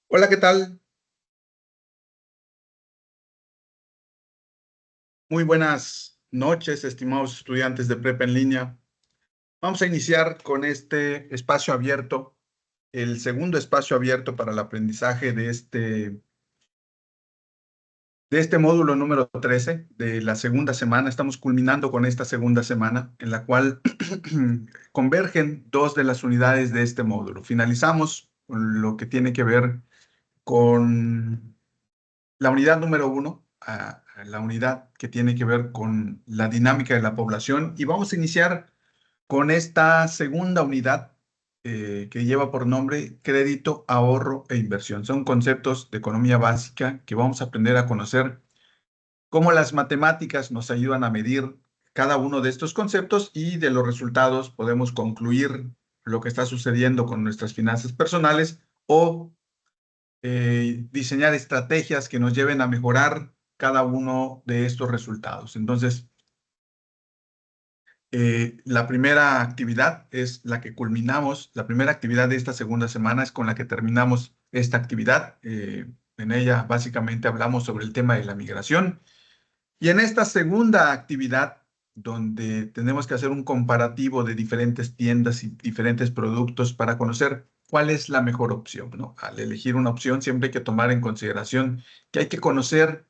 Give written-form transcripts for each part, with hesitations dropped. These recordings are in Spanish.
Hola, ¿qué tal? Muy buenas noches, estimados estudiantes de prepa en línea. Vamos a iniciar con este espacio abierto, el segundo espacio abierto para el aprendizaje de este módulo número 13 de la segunda semana. Estamos culminando con esta segunda semana en la cual convergen dos de las unidades de este módulo. Finalizamos con lo que tiene que ver con la unidad número 1, la unidad que tiene que ver con la dinámica de la población, y vamos a iniciar con esta segunda unidad que lleva por nombre crédito, ahorro e inversión. Son conceptos de economía básica que vamos a aprender a conocer, cómo las matemáticas nos ayudan a medir cada uno de estos conceptos y de los resultados podemos concluir lo que está sucediendo con nuestras finanzas personales o diseñar estrategias que nos lleven a mejorar cada uno de estos resultados. Entonces, la primera actividad es la que culminamos, la primera actividad de esta segunda semana es con la que terminamos esta actividad. En ella básicamente hablamos sobre el tema de la migración. Y en esta segunda actividad, donde tenemos que hacer un comparativo de diferentes tiendas y diferentes productos para conocer cuál es la mejor opción, ¿no? Al elegir una opción, siempre hay que tomar en consideración que hay que conocer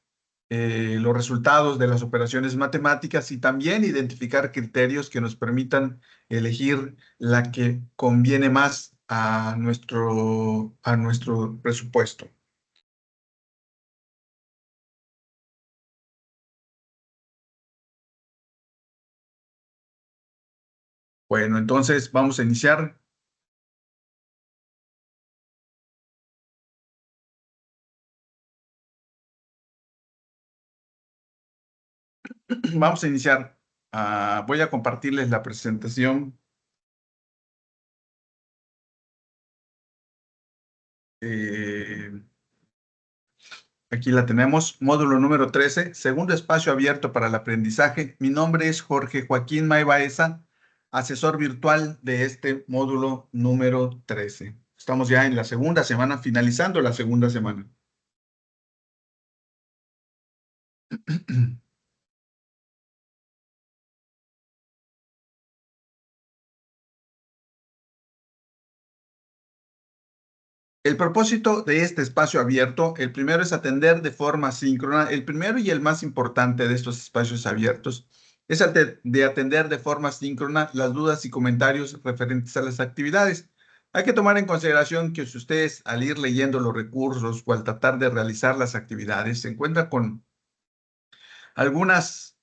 los resultados de las operaciones matemáticas y también identificar criterios que nos permitan elegir la que conviene más a nuestro presupuesto. Bueno, entonces vamos a iniciar. Vamos a iniciar. Voy a compartirles la presentación. Eh, Aquí la tenemos. Módulo número 13, segundo espacio abierto para el aprendizaje. Mi nombre es Jorge Joaquín May Baeza, asesor virtual de este módulo número 13. Estamos ya en la segunda semana, finalizando la segunda semana. El propósito de este espacio abierto, el primero es atender de forma síncrona. El primero y el más importante de estos espacios abiertos es de atender de forma síncrona las dudas y comentarios referentes a las actividades. Hay que tomar en consideración que si ustedes al ir leyendo los recursos o al tratar de realizar las actividades se encuentran con algunas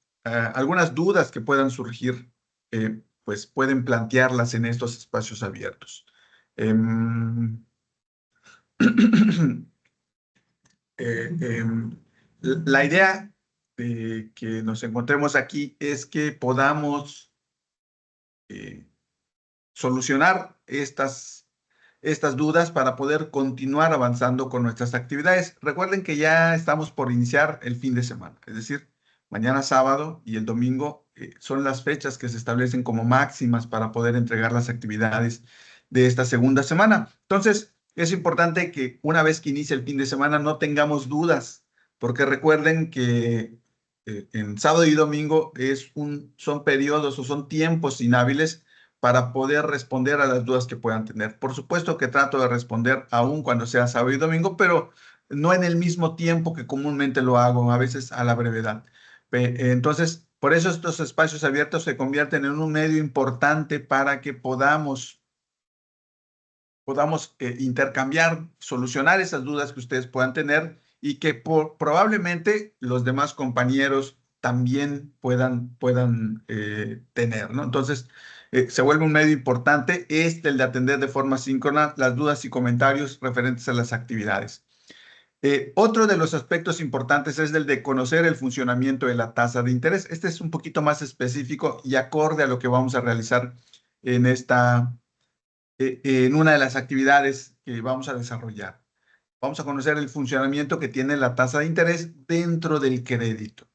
dudas que puedan surgir, pues pueden plantearlas en estos espacios abiertos. Em, Eh, em, la idea de que nos encontremos aquí es que podamos eh, solucionar estas dudas para poder continuar avanzando con nuestras actividades. Recuerden que ya estamos por iniciar el fin de semana, es decir, mañana sábado y el domingo son las fechas que se establecen como máximas para poder entregar las actividades de esta segunda semana. Entonces, es importante que una vez que inicie el fin de semana no tengamos dudas, porque recuerden que en sábado y domingo son periodos o son tiempos inhábiles para poder responder a las dudas que puedan tener. Por supuesto que trato de responder aún cuando sea sábado y domingo, pero no en el mismo tiempo que comúnmente lo hago, a veces a la brevedad. Entonces, por eso estos espacios abiertos se convierten en un medio importante para que podamos intercambiar, solucionar esas dudas que ustedes puedan tener y que probablemente los demás compañeros también puedan tener, ¿no? Entonces, se vuelve un medio importante el de atender de forma síncrona las dudas y comentarios referentes a las actividades. Otro de los aspectos importantes es el de conocer el funcionamiento de la tasa de interés. Este es un poquito más específico y acorde a lo que vamos a realizar en en una de las actividades que vamos a desarrollar. Vamos a conocer el funcionamiento que tiene la tasa de interés dentro del crédito.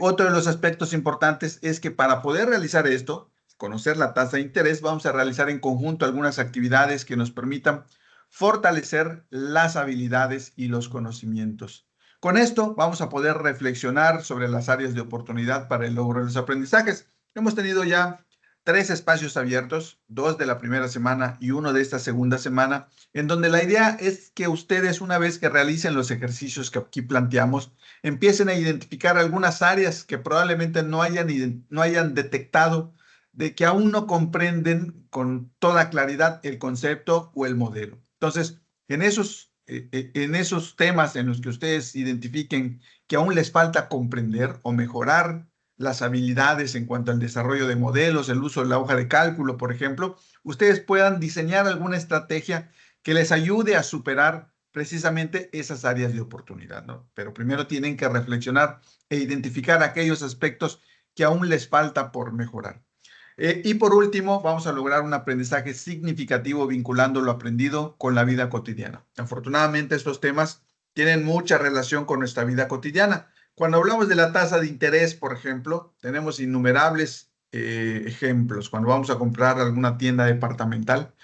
Otro de los aspectos importantes es que para poder realizar esto, conocer la tasa de interés, vamos a realizar en conjunto algunas actividades que nos permitan fortalecer las habilidades y los conocimientos. Con esto vamos a poder reflexionar sobre las áreas de oportunidad para el logro de los aprendizajes. Hemos tenido ya 3 espacios abiertos, 2 de la primera semana y 1 de esta segunda semana, en donde la idea es que ustedes, una vez que realicen los ejercicios que aquí planteamos, empiecen a identificar algunas áreas que probablemente no hayan detectado, de que aún no comprenden con toda claridad el concepto o el modelo. Entonces, en esos temas en los que ustedes identifiquen que aún les falta comprender o mejorar las habilidades en cuanto al desarrollo de modelos, el uso de la hoja de cálculo, por ejemplo, ustedes puedan diseñar alguna estrategia que les ayude a superar precisamente esas áreas de oportunidad, ¿no? Pero primero tienen que reflexionar e identificar aquellos aspectos que aún les falta por mejorar. Y por último, vamos a lograr un aprendizaje significativo vinculando lo aprendido con la vida cotidiana. Afortunadamente, estos temas tienen mucha relación con nuestra vida cotidiana. Cuando hablamos de la tasa de interés, por ejemplo, tenemos innumerables ejemplos. Cuando vamos a comprar alguna tienda departamental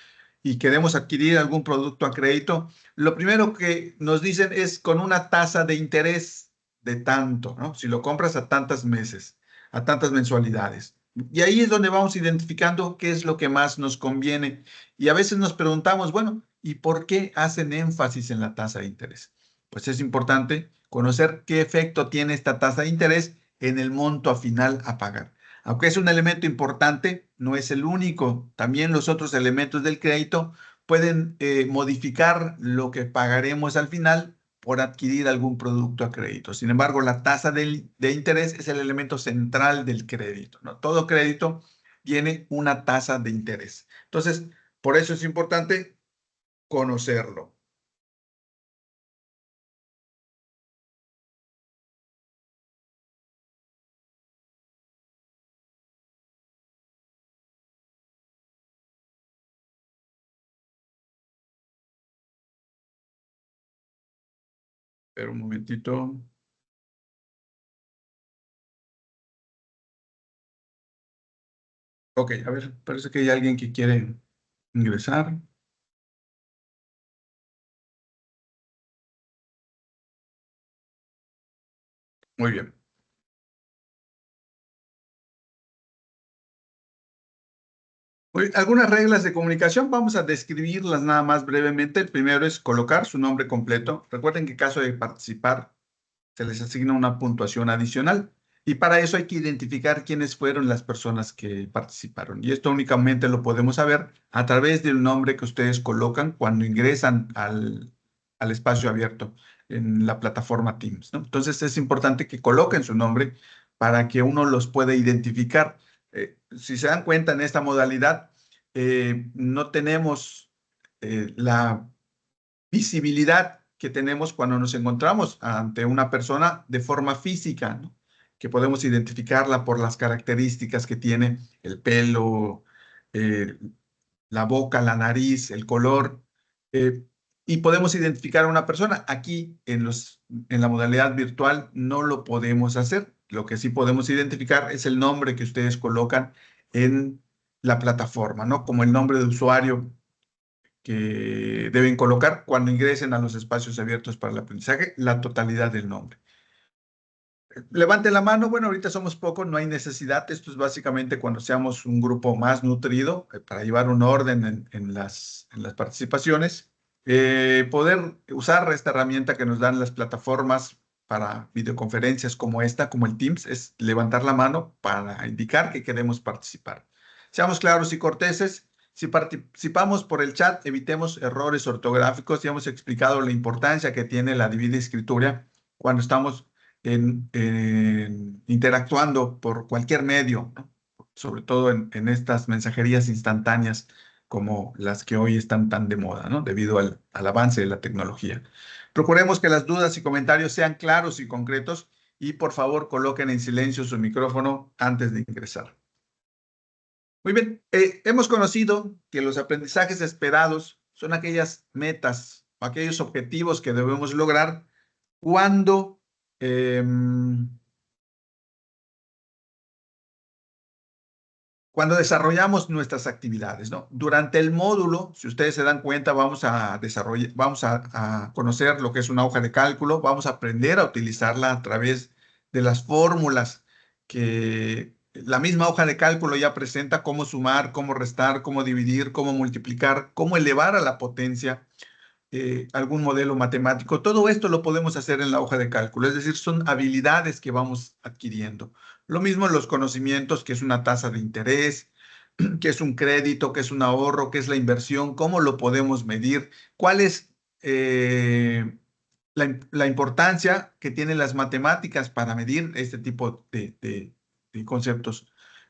y queremos adquirir algún producto a crédito, lo primero que nos dicen es con una tasa de interés de tanto, ¿no? Si lo compras a tantos meses, a tantas mensualidades. Y ahí es donde vamos identificando qué es lo que más nos conviene. Y a veces nos preguntamos, bueno, ¿y por qué hacen énfasis en la tasa de interés? Pues es importante conocer qué efecto tiene esta tasa de interés en el monto a final a pagar. Aunque es un elemento importante, no es el único. También los otros elementos del crédito pueden modificar lo que pagaremos al final por adquirir algún producto a crédito. Sin embargo, la tasa de interés es el elemento central del crédito, ¿no? Todo crédito tiene una tasa de interés. Entonces, por eso es importante conocerlo. Pero un momentito. Ok, a ver, parece que hay alguien que quiere ingresar. Muy bien. Algunas reglas de comunicación, vamos a describirlas nada más brevemente. El primero es colocar su nombre completo. Recuerden que en caso de participar, se les asigna una puntuación adicional. Y para eso hay que identificar quiénes fueron las personas que participaron. Y esto únicamente lo podemos saber a través del nombre que ustedes colocan cuando ingresan al espacio abierto en la plataforma Teams, ¿no? Entonces es importante que coloquen su nombre para que uno los pueda identificar. Si se dan cuenta en esta modalidad, no tenemos la visibilidad que tenemos cuando nos encontramos ante una persona de forma física, ¿no? Que podemos identificarla por las características que tiene el pelo, eh, la boca, la nariz, el color, eh, y podemos identificar a una persona. Aquí en la modalidad virtual no lo podemos hacer. Lo que sí podemos identificar es el nombre que ustedes colocan en la plataforma, ¿no? Como el nombre de usuario que deben colocar cuando ingresen a los espacios abiertos para el aprendizaje, la totalidad del nombre. Levanten la mano, bueno, ahorita somos pocos, no hay necesidad. Esto es básicamente cuando seamos un grupo más nutrido para llevar un orden en las participaciones. Poder usar esta herramienta que nos dan las plataformas para videoconferencias como esta, como el Teams, es levantar la mano para indicar que queremos participar. Seamos claros y corteses. Si participamos por el chat, evitemos errores ortográficos. Ya hemos explicado la importancia que tiene la debida escritura cuando estamos interactuando por cualquier medio, ¿no? Sobre todo en estas mensajerías instantáneas como las que hoy están tan de moda, ¿no? Debido al avance de la tecnología. Procuremos que las dudas y comentarios sean claros y concretos y por favor coloquen en silencio su micrófono antes de ingresar. Muy bien, hemos conocido que los aprendizajes esperados son aquellas metas, aquellos objetivos que debemos lograr cuando em, cuando desarrollamos nuestras actividades, ¿no? Durante el módulo, si ustedes se dan cuenta, vamos a desarrollar, vamos a conocer lo que es una hoja de cálculo, vamos a aprender a utilizarla a través de las fórmulas que la misma hoja de cálculo ya presenta: cómo sumar, cómo restar, cómo dividir, cómo multiplicar, cómo elevar a la potencia algún modelo matemático. Todo esto lo podemos hacer en la hoja de cálculo, es decir, son habilidades que vamos adquiriendo. Lo mismo en los conocimientos, que es una tasa de interés, qué es un crédito, qué es un ahorro, qué es la inversión, cómo lo podemos medir, cuál es la importancia que tienen las matemáticas para medir este tipo de conceptos.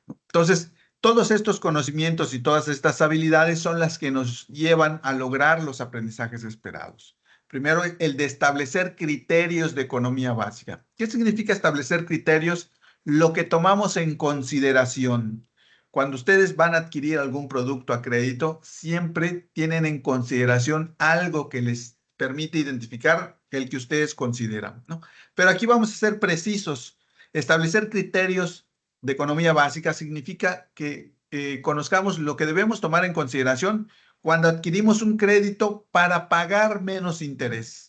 Entonces, todos estos conocimientos y todas estas habilidades son las que nos llevan a lograr los aprendizajes esperados. Primero, el de establecer criterios de economía básica. ¿Qué significa establecer criterios? Lo que tomamos en consideración. Cuando ustedes van a adquirir algún producto a crédito, siempre tienen en consideración algo que les permite identificar el que ustedes consideran, ¿no? Pero aquí vamos a ser precisos. Establecer criterios de economía básica significa que conozcamos lo que debemos tomar en consideración cuando adquirimos un crédito para pagar menos interés.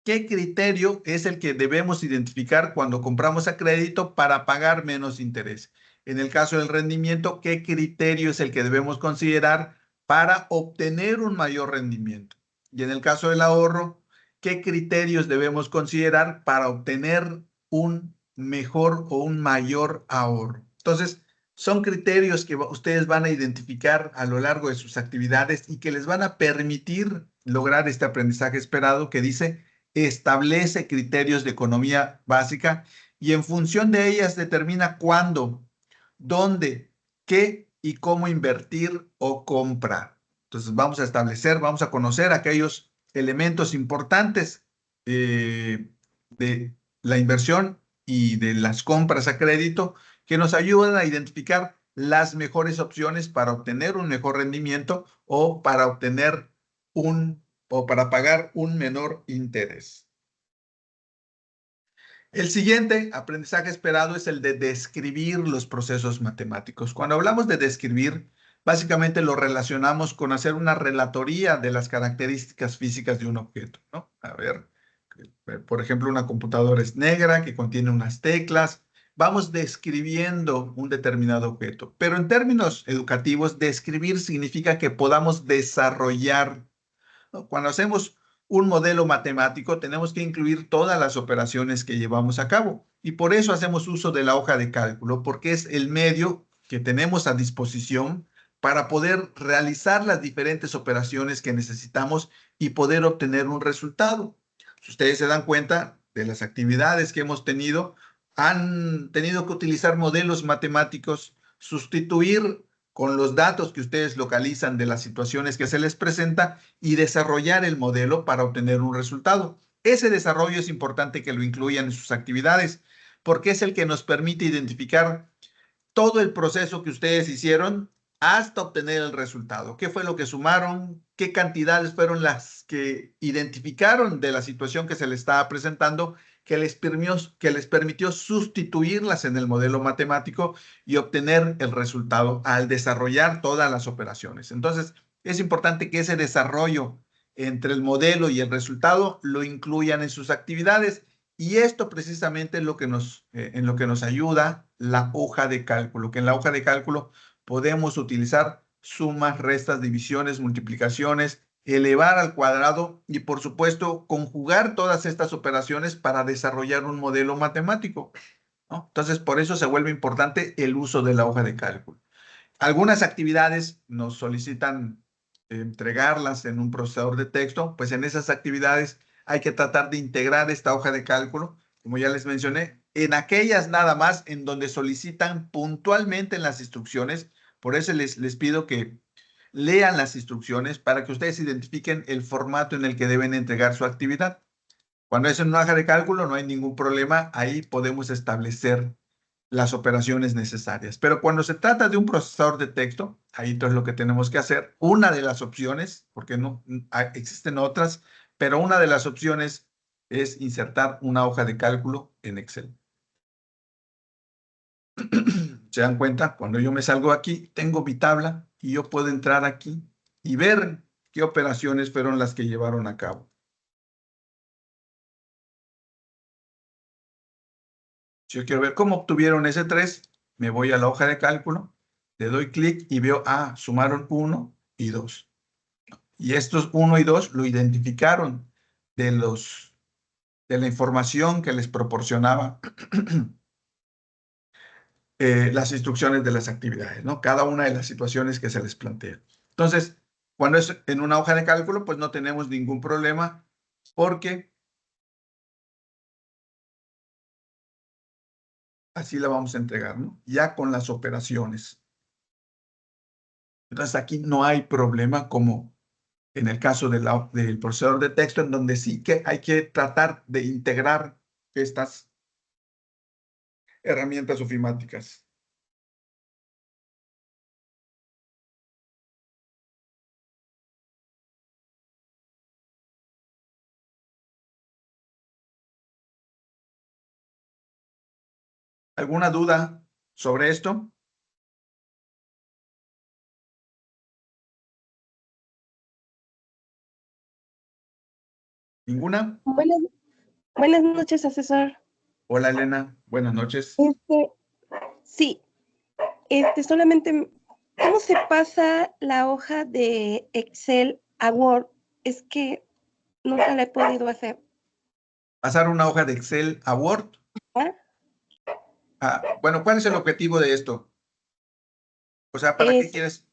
¿Qué criterio es el que debemos identificar cuando compramos a crédito para pagar menos interés? En el caso del rendimiento, ¿qué criterio es el que debemos considerar para obtener un mayor rendimiento? Y en el caso del ahorro, ¿qué criterios debemos considerar para obtener un mejor o un mayor ahorro? Entonces, son criterios que ustedes van a identificar a lo largo de sus actividades y que les van a permitir lograr este aprendizaje esperado que dice: establece criterios de economía básica y en función de ellas determina cuándo, dónde, qué y cómo invertir o comprar. Entonces vamos a establecer, vamos a conocer aquellos elementos importantes de la inversión y de las compras a crédito que nos ayudan a identificar las mejores opciones para obtener un mejor rendimiento o para obtener o para pagar un menor interés. El siguiente aprendizaje esperado es el de describir los procesos matemáticos. Cuando hablamos de describir, básicamente lo relacionamos con hacer una relatoría de las características físicas de un objeto, ¿no? A ver, por ejemplo, una computadora es negra, que contiene unas teclas. Vamos describiendo un determinado objeto. Pero en términos educativos, describir significa que podamos desarrollar, ¿no? Cuando hacemos un modelo matemático, tenemos que incluir todas las operaciones que llevamos a cabo. Y por eso hacemos uso de la hoja de cálculo, porque es el medio que tenemos a disposición para poder realizar las diferentes operaciones que necesitamos y poder obtener un resultado. Si ustedes se dan cuenta de las actividades que hemos tenido, han tenido que utilizar modelos matemáticos, sustituir con los datos que ustedes localizan de las situaciones que se les presenta y desarrollar el modelo para obtener un resultado. Ese desarrollo es importante que lo incluyan en sus actividades porque es el que nos permite identificar todo el proceso que ustedes hicieron hasta obtener el resultado. ¿Qué fue lo que sumaron? ¿Qué cantidades fueron las que identificaron de la situación que se les estaba presentando que les permitió sustituirlas en el modelo matemático y obtener el resultado al desarrollar todas las operaciones? Entonces, es importante que ese desarrollo entre el modelo y el resultado lo incluyan en sus actividades. Y esto precisamente es lo que en lo que nos ayuda la hoja de cálculo, que en la hoja de cálculo podemos utilizar sumas, restas, divisiones, multiplicaciones, elevar al cuadrado y, por supuesto, conjugar todas estas operaciones para desarrollar un modelo matemático, ¿no? Entonces, por eso se vuelve importante el uso de la hoja de cálculo. Algunas actividades nos solicitan entregarlas en un procesador de texto, pues en esas actividades hay que tratar de integrar esta hoja de cálculo, como ya les mencioné, en aquellas nada más en donde solicitan puntualmente en las instrucciones. Por eso les pido que lean las instrucciones para que ustedes identifiquen el formato en el que deben entregar su actividad. Cuando es en una hoja de cálculo no hay ningún problema, ahí podemos establecer las operaciones necesarias. Pero cuando se trata de un procesador de texto, ahí entonces lo que tenemos que hacer, una de las opciones, porque no existen otras, pero una de las opciones es insertar una hoja de cálculo en Excel. ¿Se dan cuenta? Cuando yo me salgo aquí, tengo mi tabla y yo puedo entrar aquí y ver qué operaciones fueron las que llevaron a cabo. Si yo quiero ver cómo obtuvieron ese 3, me voy a la hoja de cálculo, le doy clic y veo, sumaron 1 y 2. Y estos 1 y 2 lo identificaron de la información que les proporcionaba las instrucciones de las actividades, ¿no? Cada una de las situaciones que se les plantea. Entonces, cuando es en una hoja de cálculo, pues no tenemos ningún problema porque así la vamos a entregar, ¿no? Ya con las operaciones. Entonces, aquí no hay problema como en el caso del procesador de texto, en donde sí que hay que tratar de integrar estas herramientas ofimáticas. ¿Alguna duda sobre esto? ¿Ninguna? Buenas noches, asesor. Hola, Elena. Buenas noches. Sí, solamente, ¿cómo se pasa la hoja de Excel a Word? Es que nunca la he podido hacer. Pasar una hoja de Excel a Word. ¿Ah? Bueno, ¿cuál es el objetivo de esto? O sea, ¿para qué quieres?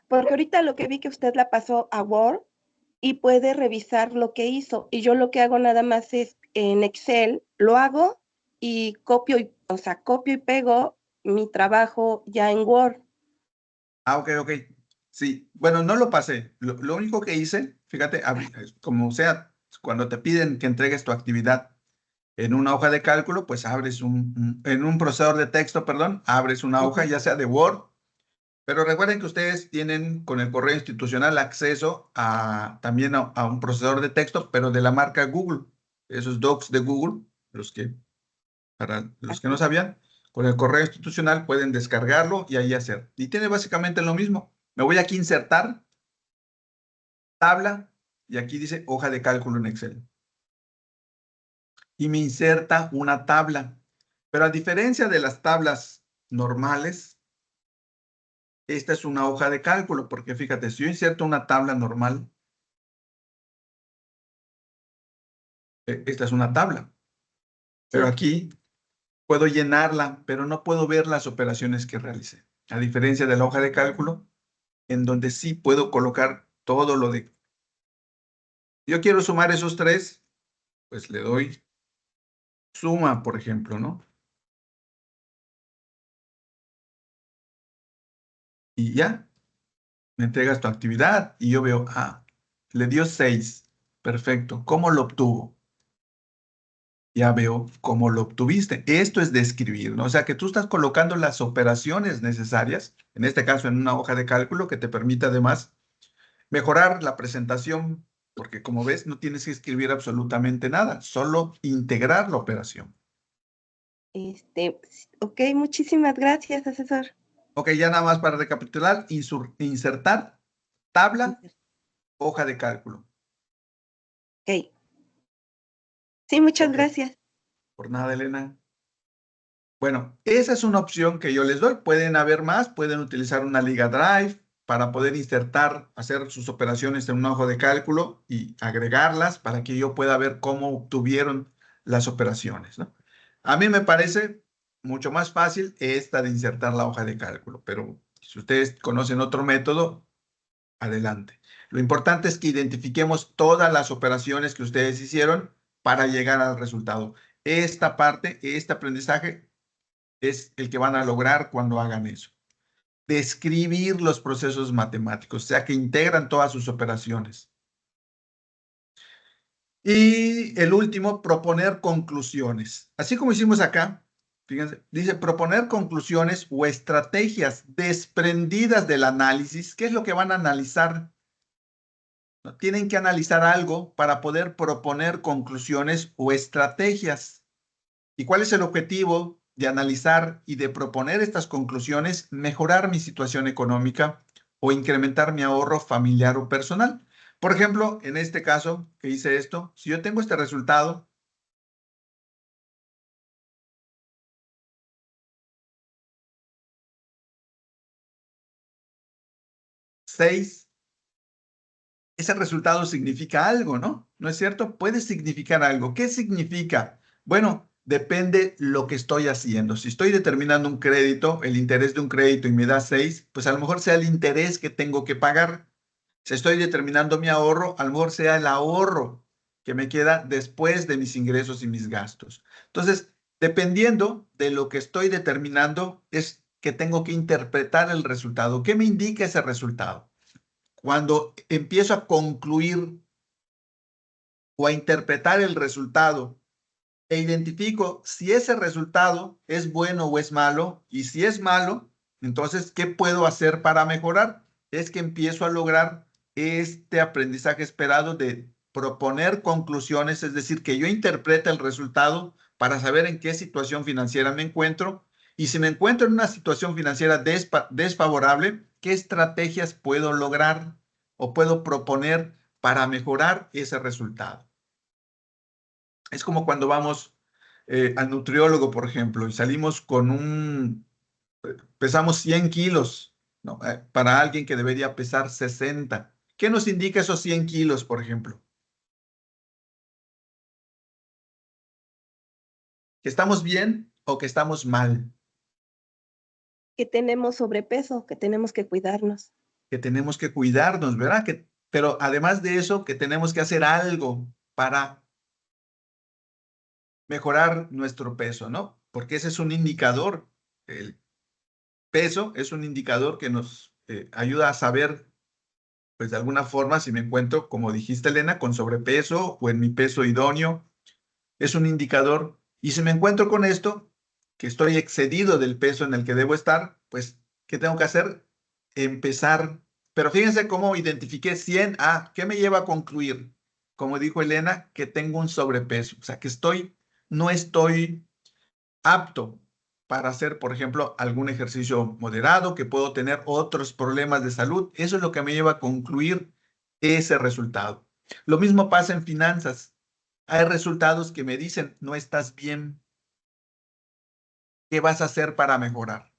Porque ahorita lo que vi que usted la pasó a Word y puede revisar lo que hizo. Y yo lo que hago nada más es en Excel, lo hago y copio y pego mi trabajo ya en Word. Ok. Sí, bueno, no lo pasé. Lo único que hice, fíjate, como sea, cuando te piden que entregues tu actividad en una hoja de cálculo, pues abres en un procesador de texto, perdón, abres una hoja, ya sea de Word, pero recuerden que ustedes tienen con el correo institucional acceso también a un procesador de texto, pero de la marca Google. Esos docs de Google, para los que no sabían, con el correo institucional pueden descargarlo y ahí hacer. Y tiene básicamente lo mismo. Me voy aquí a insertar, tabla, y aquí dice hoja de cálculo en Excel. Y me inserta una tabla. Pero a diferencia de las tablas normales, esta es una hoja de cálculo, porque fíjate, si yo inserto una tabla normal, esta es una tabla. Pero Sí. aquí puedo llenarla, pero no puedo ver las operaciones que realicé. A diferencia de la hoja de cálculo, en donde sí puedo colocar todo lo de... Yo quiero sumar esos 3, pues le doy suma, por ejemplo, ¿no? Y ya, me entregas tu actividad y yo veo, le dio 6. Perfecto. ¿Cómo lo obtuvo? Ya veo cómo lo obtuviste. Esto es describir, ¿no? O sea, que tú estás colocando las operaciones necesarias, en este caso en una hoja de cálculo, que te permite además mejorar la presentación, porque como ves, no tienes que escribir absolutamente nada, solo integrar la operación. Ok, muchísimas gracias, asesor. Ok, ya nada más para recapitular, insertar tabla, hoja de cálculo. Ok. Sí, muchas Ok, gracias. por nada, Elena. Bueno, esa es una opción que yo les doy. Pueden haber más, pueden utilizar una liga Drive para poder insertar, hacer sus operaciones en un hoja de cálculo y agregarlas para que yo pueda ver cómo obtuvieron las operaciones, ¿no? A mí me parece mucho más fácil esta de insertar la hoja de cálculo, pero si ustedes conocen otro método, adelante. Lo importante es que identifiquemos todas las operaciones que ustedes hicieron para llegar al resultado. Esta parte, este aprendizaje es el que van a lograr cuando hagan eso. Describir los procesos matemáticos, o sea, que integran todas sus operaciones. Y el último, proponer conclusiones. Así como hicimos acá, fíjense, dice proponer conclusiones o estrategias desprendidas del análisis. ¿Qué es lo que van a analizar? ¿No? Tienen que analizar algo para poder proponer conclusiones o estrategias. ¿Y cuál es el objetivo de analizar y de proponer estas conclusiones, mejorar mi situación económica o incrementar mi ahorro familiar o personal. Por ejemplo, en este caso que hice esto, si yo tengo este resultado, 6, ese resultado significa algo, ¿no? ¿No es cierto? Puede significar algo. ¿Qué significa? Bueno, depende lo que estoy haciendo. Si estoy determinando un crédito, el interés de un crédito y me da 6, pues a lo mejor sea el interés que tengo que pagar. Si estoy determinando mi ahorro, a lo mejor sea el ahorro que me queda después de mis ingresos y mis gastos. Entonces, dependiendo de lo que estoy determinando, es que tengo que interpretar el resultado. ¿Qué me indica ese resultado? Cuando empiezo a concluir o a interpretar el resultado e identifico si ese resultado es bueno o es malo, y si es malo, entonces, ¿qué puedo hacer para mejorar? Es que empiezo a lograr este aprendizaje esperado de proponer conclusiones, es decir, que yo interprete el resultado para saber en qué situación financiera me encuentro, y si me encuentro en una situación financiera desfavorable, ¿qué estrategias puedo lograr o puedo proponer para mejorar ese resultado? Es como cuando vamos al nutriólogo, por ejemplo, y salimos con pesamos 100 kilos, ¿no? Para alguien que debería pesar 60. ¿Qué nos indica esos 100 kilos, por ejemplo? ¿Que estamos bien o que estamos mal? Que tenemos sobrepeso, que tenemos que cuidarnos. Que tenemos que cuidarnos, ¿verdad? Pero además de eso, que tenemos que hacer algo para mejorar nuestro peso, ¿no? Porque ese es un indicador. El peso es un indicador que nos ayuda a saber, pues de alguna forma, si me encuentro, como dijiste, Elena, con sobrepeso o en mi peso idóneo. Es un indicador. Y si me encuentro con esto, que estoy excedido del peso en el que debo estar, pues, ¿qué tengo que hacer? Empezar. Pero fíjense cómo identifiqué 100. ¿Qué me lleva a concluir? Como dijo Elena, que tengo un sobrepeso. O sea, que no estoy apto para hacer, por ejemplo, algún ejercicio moderado, que puedo tener otros problemas de salud. Eso es lo que me lleva a concluir ese resultado. Lo mismo pasa en finanzas. Hay resultados que me dicen, no estás bien. ¿Qué vas a hacer para mejorar?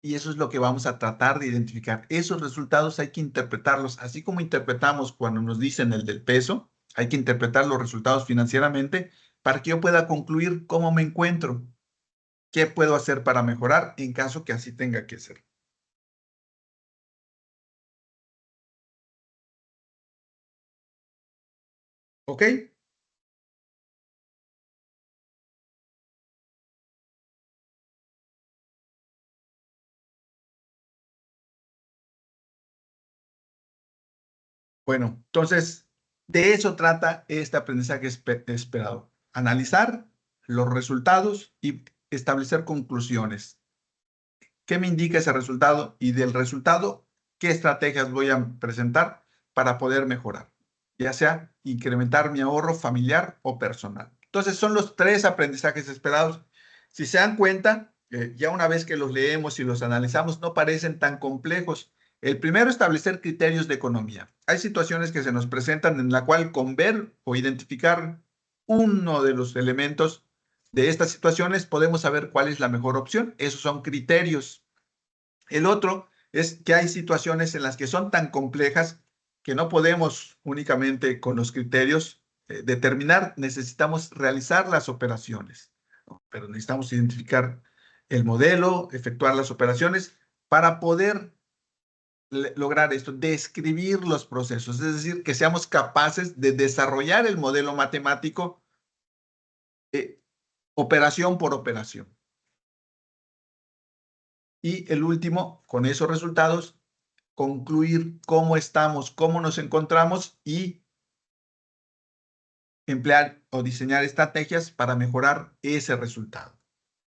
Y eso es lo que vamos a tratar de identificar. Esos resultados hay que interpretarlos, así como interpretamos cuando nos dicen el del peso, hay que interpretar los resultados financieramente para que yo pueda concluir cómo me encuentro, qué puedo hacer para mejorar en caso que así tenga que ser. ¿Ok? Bueno, entonces, de eso trata este aprendizaje esperado. Analizar los resultados y establecer conclusiones. ¿Qué me indica ese resultado? Y del resultado, ¿qué estrategias voy a presentar para poder mejorar? Ya sea incrementar mi ahorro familiar o personal. Entonces, son los 3 aprendizajes esperados. Si se dan cuenta, ya una vez que los leemos y los analizamos, no parecen tan complejos. El primero, establecer criterios de economía. Hay situaciones que se nos presentan en la cual con ver o identificar uno de los elementos de estas situaciones podemos saber cuál es la mejor opción. Esos son criterios. El otro es que hay situaciones en las que son tan complejas que no podemos únicamente con los criterios determinar, necesitamos realizar las operaciones, ¿no? Pero necesitamos identificar el modelo, efectuar las operaciones para poder lograr esto, describir los procesos, es decir, que seamos capaces de desarrollar el modelo matemático eh, operación por operación. Y el último, con esos resultados, concluir cómo estamos, cómo nos encontramos y emplear o diseñar estrategias para mejorar ese resultado.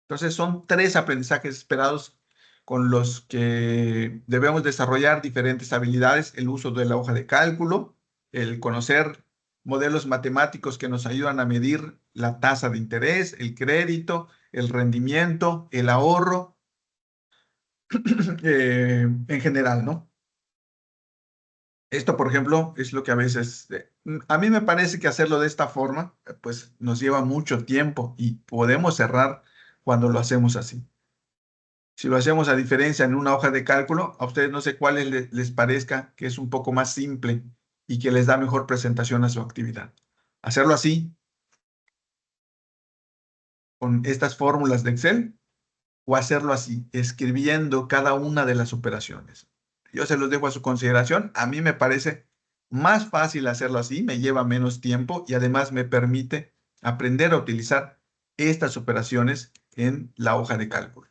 Entonces, son 3 aprendizajes esperados con los que debemos desarrollar diferentes habilidades: el uso de la hoja de cálculo, el conocer modelos matemáticos que nos ayudan a medir la tasa de interés, el crédito, el rendimiento, el ahorro, en general, ¿no? Esto, por ejemplo, es lo que a veces, a mí me parece que hacerlo de esta forma, pues nos lleva mucho tiempo y podemos cerrar cuando lo hacemos así. Si lo hacemos a diferencia en una hoja de cálculo, a ustedes no sé cuáles les parezca que es un poco más simple y que les da mejor presentación a su actividad. Hacerlo así, con estas fórmulas de Excel, o hacerlo así, escribiendo cada una de las operaciones. Yo se los dejo a su consideración. A mí me parece más fácil hacerlo así, me lleva menos tiempo y además me permite aprender a utilizar estas operaciones en la hoja de cálculo.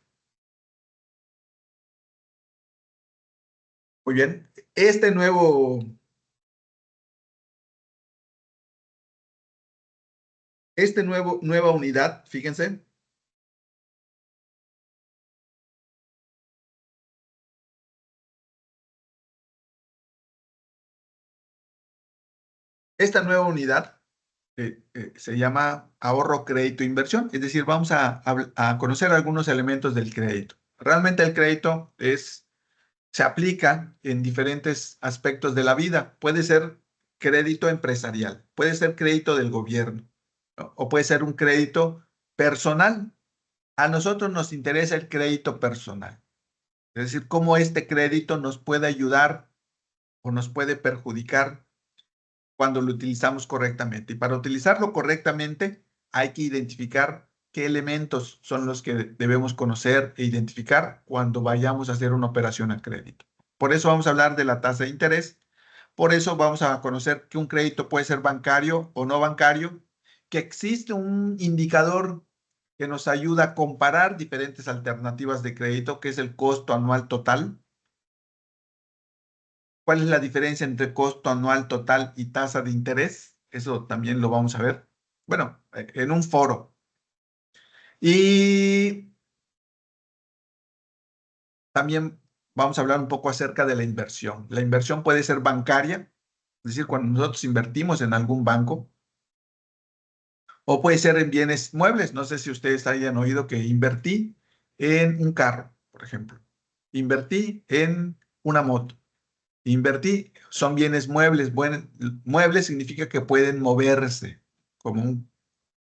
Muy bien, nueva unidad, fíjense, esta nueva unidad se llama ahorro, crédito, inversión. Es decir, vamos a conocer algunos elementos del crédito. Realmente el crédito se aplica en diferentes aspectos de la vida. Puede ser crédito empresarial, puede ser crédito del gobierno, ¿no? O puede ser un crédito personal. A nosotros nos interesa el crédito personal. Es decir, cómo este crédito nos puede ayudar o nos puede perjudicar cuando lo utilizamos correctamente. Y para utilizarlo correctamente hay que identificar qué elementos son los que debemos conocer e identificar cuando vayamos a hacer una operación a crédito. Por eso vamos a hablar de la tasa de interés. Por eso vamos a conocer que un crédito puede ser bancario o no bancario, que existe un indicador que nos ayuda a comparar diferentes alternativas de crédito, que es el costo anual total. ¿Cuál es la diferencia entre costo anual total y tasa de interés? Eso también lo vamos a ver. Bueno, en un foro. Y también vamos a hablar un poco acerca de la inversión. La inversión puede ser bancaria, es decir, cuando nosotros invertimos en algún banco, o puede ser en bienes muebles. No sé si ustedes hayan oído que invertí en un carro, por ejemplo. Invertí en una moto. Invertí, son bienes muebles. Muebles significa que pueden moverse, como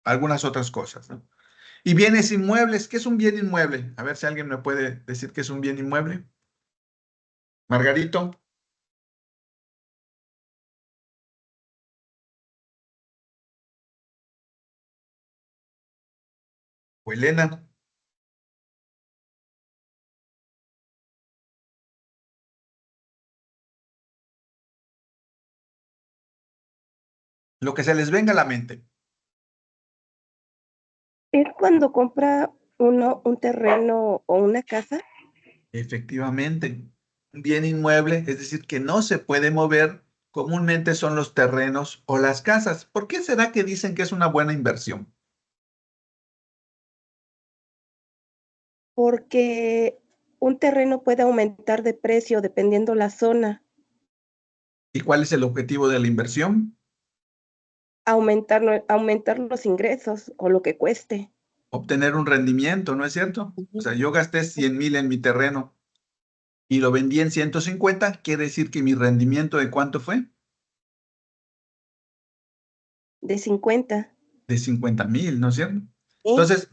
algunas otras cosas, ¿no? Y bienes inmuebles, ¿qué es un bien inmueble? A ver si alguien me puede decir qué es un bien inmueble. Margarito o Elena, lo que se les venga a la mente. ¿Es cuando compra uno un terreno o una casa? Efectivamente, un bien inmueble, es decir, que no se puede mover, comúnmente son los terrenos o las casas. ¿Por qué será que dicen que es una buena inversión? Porque un terreno puede aumentar de precio dependiendo la zona, ¿Y cuál es el objetivo de la inversión? aumentar los ingresos o lo que cueste. Obtener un rendimiento, ¿no es cierto? O Ujú. sea, yo gasté 100,000 en mi terreno y lo vendí en 150, quiere decir que mi rendimiento ¿de cuánto fue? De 50. De 50,000, ¿no es cierto? Sí. Entonces,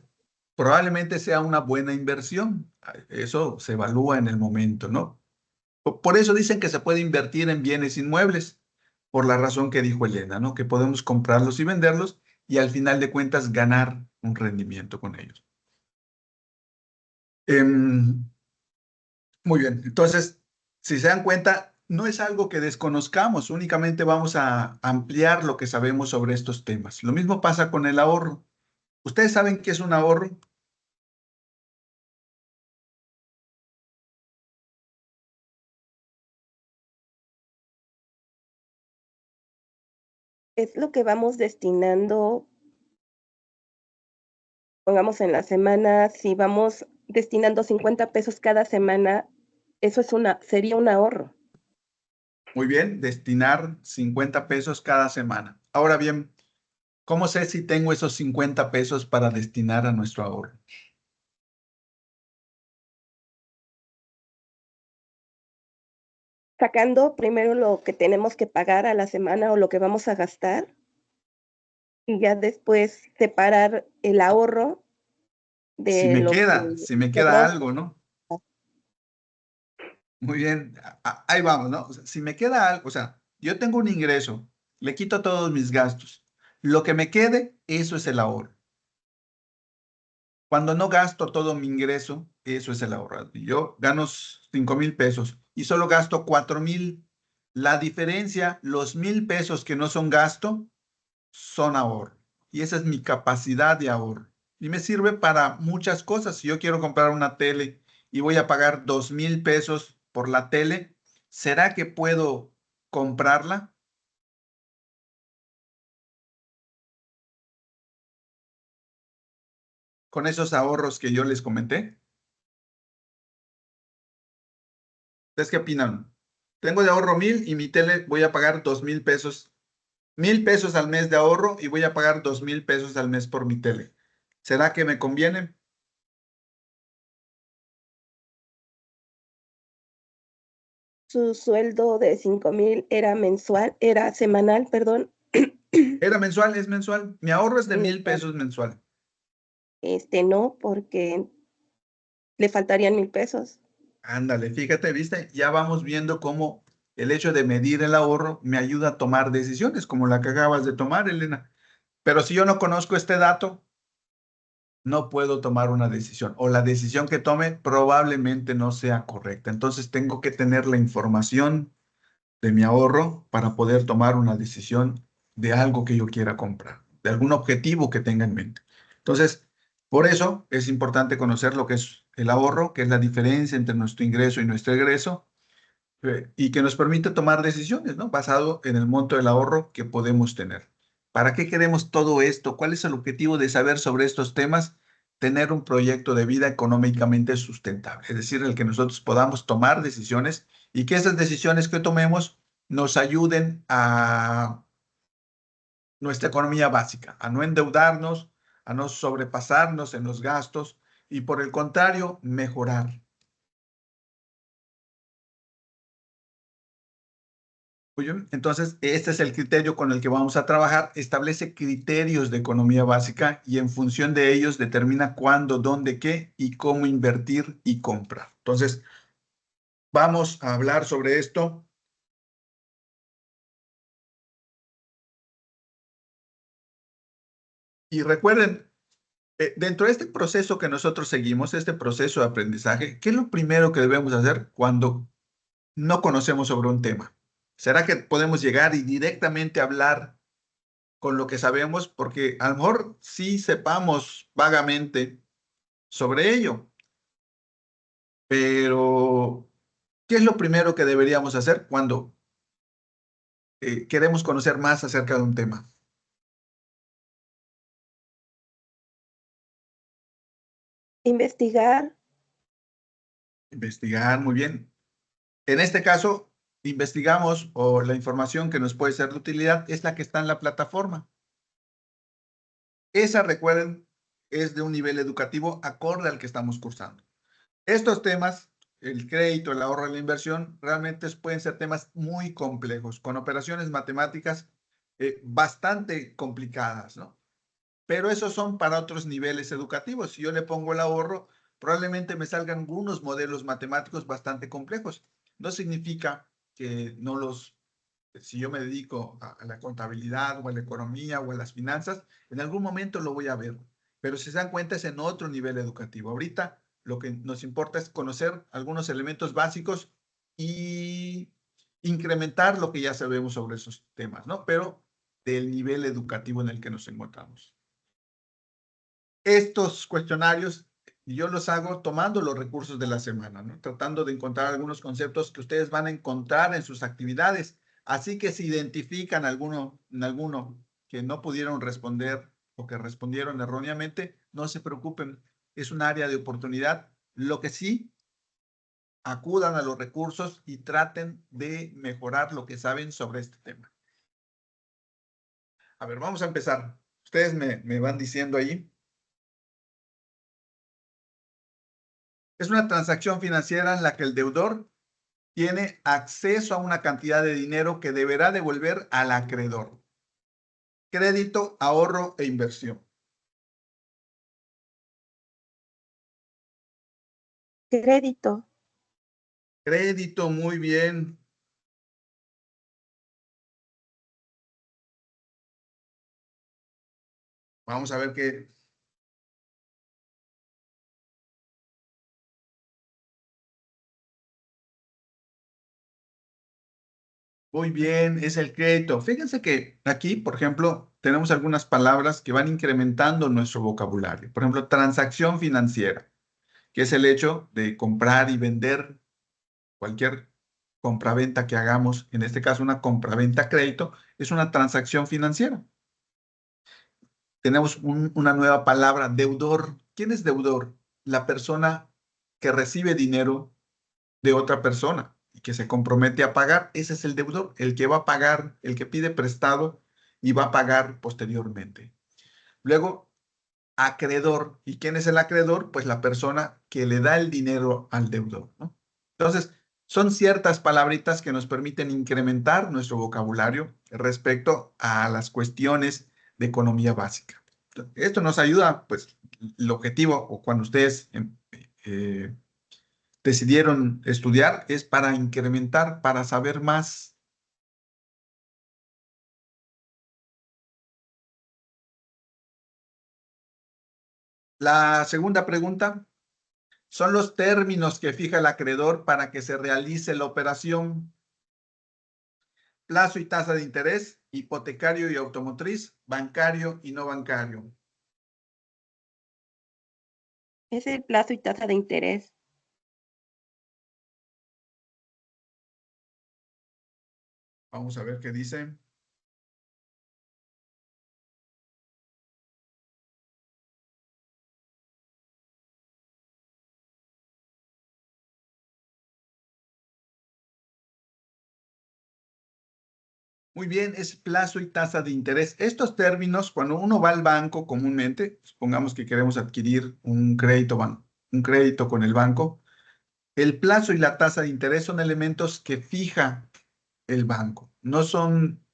probablemente sea una buena inversión. Eso se evalúa en el momento, ¿no? Por eso dicen que se puede invertir en bienes inmuebles, por la razón que dijo Elena, ¿no? Que podemos comprarlos y venderlos y al final de cuentas ganar un rendimiento con ellos. Em, Muy bien, entonces, si se dan cuenta, no es algo que desconozcamos, únicamente vamos a ampliar lo que sabemos sobre estos temas. Lo mismo pasa con el ahorro. ¿Ustedes saben qué es un ahorro? Es lo que vamos destinando, pongamos en la semana, si vamos destinando 50 pesos cada semana, eso sería un ahorro. Muy bien, destinar 50 pesos cada semana. Ahora bien, ¿cómo sé si tengo esos 50 pesos para destinar a nuestro ahorro? Sacando primero lo que tenemos que pagar a la semana o lo que vamos a gastar y ya después separar el ahorro Si de me lo que si me queda sobró. algo, ¿no? Muy bien, ahí vamos, ¿no? O sea, si me queda algo, o sea, yo tengo un ingreso, le quito todos mis gastos. Lo que me quede, eso es el ahorro. Cuando no gasto todo mi ingreso, eso es el ahorro. Yo gano 5,000 pesos y solo gasto 4,000. La diferencia, los 1,000 pesos que no son gasto, son ahorro. Y esa es mi capacidad de ahorro. Y me sirve para muchas cosas. Si yo quiero comprar una tele y voy a pagar 2,000 pesos por la tele, ¿será que puedo comprarla con esos ahorros que yo les comenté? ¿Ustedes qué opinan? Tengo de ahorro 1,000 y mi tele voy a pagar 2,000 pesos. 1,000 pesos al mes de ahorro y voy a pagar 2,000 pesos al mes por mi tele. ¿Será que me conviene? Su sueldo de 5,000 era mensual, era semanal, perdón. Era mensual, es mensual. Mi ahorro es de 1,000 pesos mensual. No, porque le faltarían 1,000 pesos. Ándale, fíjate, viste, ya vamos viendo cómo el hecho de medir el ahorro me ayuda a tomar decisiones, como la que acabas de tomar, Elena. Pero si yo no conozco este dato, no puedo tomar una decisión, o la decisión que tome probablemente no sea correcta. Entonces tengo que tener la información de mi ahorro para poder tomar una decisión de algo que yo quiera comprar, de algún objetivo que tenga en mente. Entonces, por eso es importante conocer lo que es el ahorro, que es la diferencia entre nuestro ingreso y nuestro egreso, y que nos permite tomar decisiones, ¿no? Basado en el monto del ahorro que podemos tener. ¿Para qué queremos todo esto? ¿Cuál es el objetivo de saber sobre estos temas? Tener un proyecto de vida económicamente sustentable, es decir, el que nosotros podamos tomar decisiones y que esas decisiones que tomemos nos ayuden a nuestra economía básica, a no endeudarnos, a no sobrepasarnos en los gastos y por el contrario, mejorar. Muy bien. Entonces, este es el criterio con el que vamos a trabajar. Establece criterios de economía básica y en función de ellos determina cuándo, dónde, qué y cómo invertir y comprar. Entonces, vamos a hablar sobre esto. Y recuerden, dentro de este proceso que nosotros seguimos, este proceso de aprendizaje, ¿qué es lo primero que debemos hacer cuando no conocemos sobre un tema? ¿Será que podemos llegar y directamente hablar con lo que sabemos? Porque a lo mejor sí sepamos vagamente sobre ello, pero ¿qué es lo primero que deberíamos hacer cuando queremos conocer más acerca de un tema? Investigar. Investigar, muy bien. En este caso, investigamos o la información que nos puede ser de utilidad es la que está en la plataforma. Esa, recuerden, es de un nivel educativo acorde al que estamos cursando. Estos temas, el crédito, el ahorro y la inversión, realmente pueden ser temas muy complejos, con operaciones matemáticas bastante complicadas, ¿no? Pero esos son para otros niveles educativos. Si yo le pongo el ahorro, probablemente me salgan algunos modelos matemáticos bastante complejos. No significa que no los, si yo me dedico a la contabilidad o a la economía o a las finanzas, en algún momento lo voy a ver. Pero si se dan cuenta es en otro nivel educativo. Ahorita lo que nos importa es conocer algunos elementos básicos y incrementar lo que ya sabemos sobre esos temas, ¿no? Pero del nivel educativo en el que nos encontramos. Estos cuestionarios yo los hago tomando los recursos de la semana, ¿no? Tratando de encontrar algunos conceptos que ustedes van a encontrar en sus actividades. Así que si identifican en alguno que no pudieron responder o que respondieron erróneamente, no se preocupen, es un área de oportunidad. Lo que sí, acudan a los recursos y traten de mejorar lo que saben sobre este tema. A ver, vamos a empezar. Ustedes me van diciendo ahí. Es una transacción financiera en la que el deudor tiene acceso a una cantidad de dinero que deberá devolver al acreedor. Crédito, ahorro e inversión. Crédito. Crédito, muy bien. Vamos a ver qué. Muy bien, es el crédito. Fíjense que aquí, por ejemplo, tenemos algunas palabras que van incrementando nuestro vocabulario. Por ejemplo, transacción financiera, que es el hecho de comprar y vender cualquier compraventa que hagamos. En este caso, una compraventa crédito es una transacción financiera. Tenemos una nueva palabra, deudor. ¿Quién es deudor? La persona que recibe dinero de otra persona y que se compromete a pagar. Ese es el deudor, el que va a pagar, el que pide prestado y va a pagar posteriormente. Luego, acreedor. ¿Y quién es el acreedor? Pues la persona que le da el dinero al deudor, ¿no? Entonces, son ciertas palabritas que nos permiten incrementar nuestro vocabulario respecto a las cuestiones de economía básica. Esto nos ayuda, pues, el objetivo, o cuando ustedes eh, decidieron estudiar, es para incrementar, para saber más. La segunda pregunta son los términos que fija el acreedor para que se realice la operación. Plazo y tasa de interés, hipotecario y automotriz, bancario y no bancario. Es el plazo y tasa de interés. Vamos a ver qué dice. Muy bien, es plazo y tasa de interés. Estos términos, cuando uno va al banco comúnmente, supongamos que queremos adquirir un crédito con el banco, el plazo y la tasa de interés son elementos que fija el banco. No son,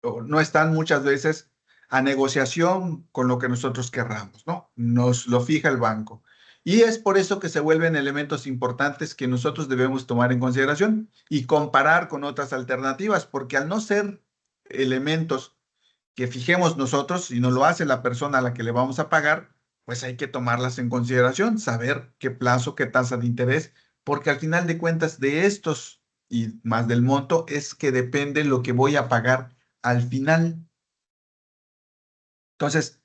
o no están muchas veces a negociación con lo que nosotros querramos, ¿no? Nos lo fija el banco. Y es por eso que se vuelven elementos importantes que nosotros debemos tomar en consideración y comparar con otras alternativas, porque al no ser elementos que fijemos nosotros, y no lo hace la persona a la que le vamos a pagar, pues hay que tomarlas en consideración, saber qué plazo, qué tasa de interés, porque al final de cuentas de estos y más del monto es que depende lo que voy a pagar al final. Entonces,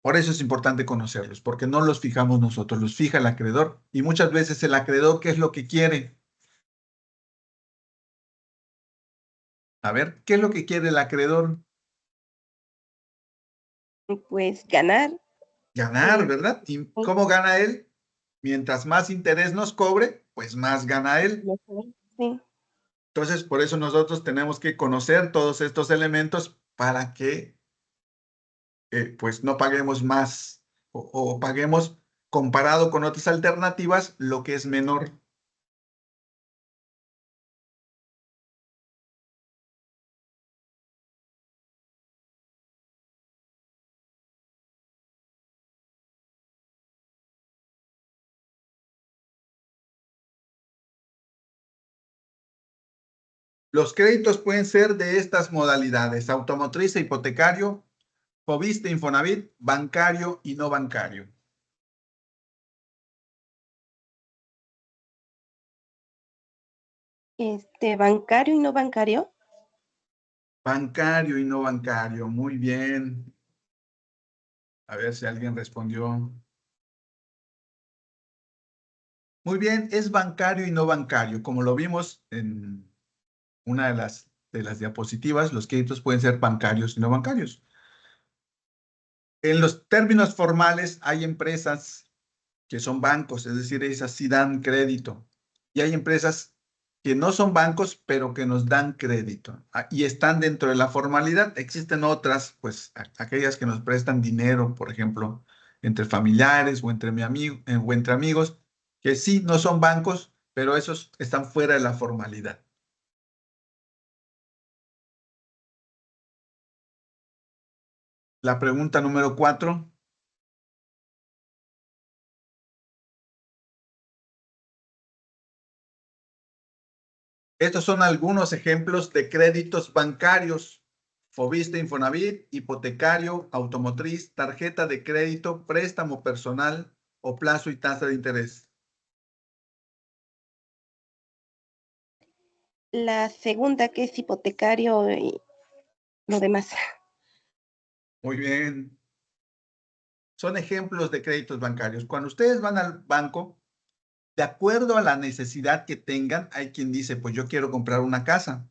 por eso es importante conocerlos, porque no los fijamos nosotros, los fija el acreedor. Y muchas veces el acreedor, ¿qué es lo que quiere? A ver, ¿qué es lo que quiere el acreedor? Pues ganar. Ganar, ¿verdad? ¿Y cómo gana él? Mientras más interés nos cobre, pues más gana él. Sí. Entonces, por eso nosotros tenemos que conocer todos estos elementos para que pues no paguemos más o paguemos comparado con otras alternativas lo que es menor. Los créditos pueden ser de estas modalidades: automotriz e hipotecario, Fobiste, Infonavit, bancario y no bancario. Bancario y no bancario. Bancario y no bancario, muy bien. A ver si alguien respondió. Muy bien, es bancario y no bancario. Como lo vimos en una de las diapositivas, los créditos pueden ser bancarios y no bancarios. En los términos formales hay empresas que son bancos, es decir, esas sí dan crédito. Y hay empresas que no son bancos, pero que nos dan crédito y están dentro de la formalidad. Existen otras, pues aquellas que nos prestan dinero, por ejemplo, entre familiares o entre o entre amigos, que sí no son bancos, pero esos están fuera de la formalidad. La pregunta número 4. Estos son algunos ejemplos de créditos bancarios: Foviste, Infonavit, hipotecario, automotriz, tarjeta de crédito, préstamo personal o plazo y tasa de interés. La segunda, que es hipotecario y lo demás. Muy bien. Son ejemplos de créditos bancarios. Cuando ustedes van al banco, de acuerdo a la necesidad que tengan, hay quien dice, pues yo quiero comprar una casa.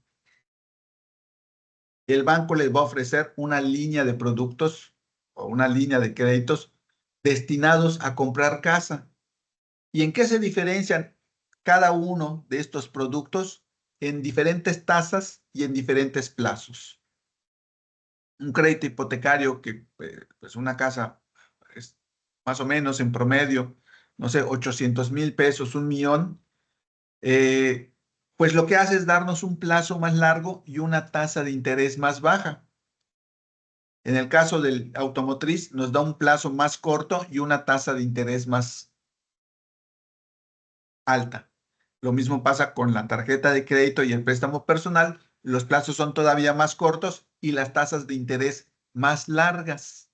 El banco les va a ofrecer una línea de productos o una línea de créditos destinados a comprar casa. ¿Y en qué se diferencian cada uno de estos productos? En diferentes tasas y en diferentes plazos. Un crédito hipotecario que, pues una casa es más o menos en promedio, no sé, 800,000 pesos, 1,000,000, pues lo que hace es darnos un plazo más largo y una tasa de interés más baja. En el caso del automotriz, nos da un plazo más corto y una tasa de interés más alta. Lo mismo pasa con la tarjeta de crédito y el préstamo personal. Los plazos son todavía más cortos y las tasas de interés más largas.